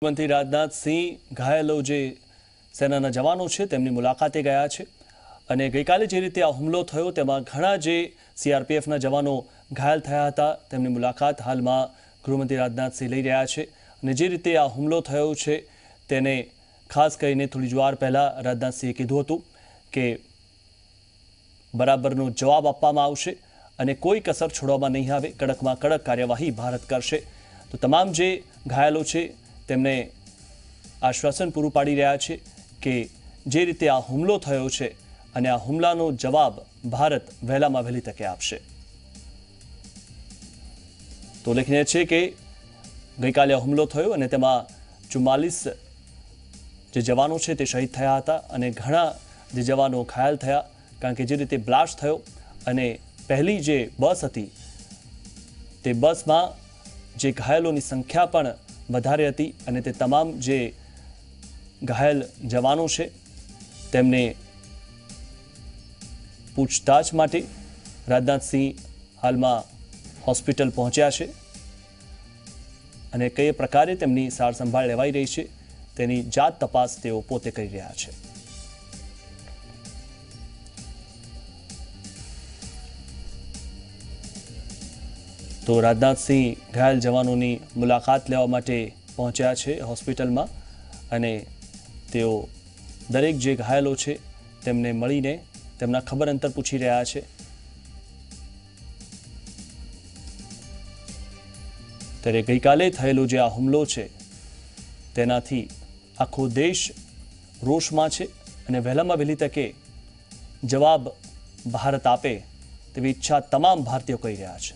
મંત્રી રાજનાથ સિંહ ઘાયલો જે સેનાના જવાનો છે તેમની મુલાકાતે ગયા છે અને ગઈકાલે જે રીતે આ હુમલો થયો તેમાં ઘણા જે સીઆરપીએફના જવાનો ઘાયલ થયા હતા તેમની મુલાકાત હાલમાં ગૃહમંત્રી રાજનાથ સિંહ લઈ રહ્યા છે અને જે રીતે આ હુમલો થયો છે તેને ખાસ કરીને થોડી જ વાર પહેલા રાજનાથ સિંહે કીધું હતું કે બરાબરનો જવાબ આપવામાં આવશે અને કોઈ કસર છોડવામાં નહીં આવે, કડકમાં કડક કાર્યવાહી ભારત કરશે। તો તમામ જે ઘાયલો છે તેમને આશ્વાસન પૂરું પાડી રહ્યા છે કે જે રીતે આ હુમલો થયો છે અને આ હુમલાનો જવાબ ભારત વહેલામાં વહેલી તકે આપશે। તો ઉલ્લેખનીય છે કે ગઈકાલે આ હુમલો થયો અને તેમાં 44 જે જવાનો છે તે શહીદ થયા હતા અને ઘણા જે જવાનો ઘાયલ થયા, કારણ કે જે રીતે બ્લાસ્ટ થયો અને પહેલી જે બસ હતી તે બસમાં જે ઘાયલોની સંખ્યા પણ વધારે હતી અને તે તમામ જે ઘાયલ જવાનો છે તેમને પૂછતાછ માટે રાજનાથ સિંહ હાલમાં હોસ્પિટલ પહોંચ્યા છે અને કઈ પ્રકારે તેમની સાર સંભાળ લેવાઈ રહી છે તેની જાત તપાસ તેઓ પોતે કરી રહ્યા છે। તો રાજનાથ સિંહ ઘાયલ જવાનોની મુલાકાત લેવા માટે પહોંચ્યા છે હોસ્પિટલમાં અને તેઓ દરેક જે ઘાયલો છે તેમને મળીને તેમના ખબર અંતર પૂછી રહ્યા છે। ત્યારે ગઈકાલે થયેલો જે આ હુમલો છે તેનાથી આખો દેશ રોષમાં છે અને વહેલામાં વહેલી તકે જવાબ ભારત આપે તેવી ઈચ્છા તમામ ભારતીયો કરી રહ્યા છે।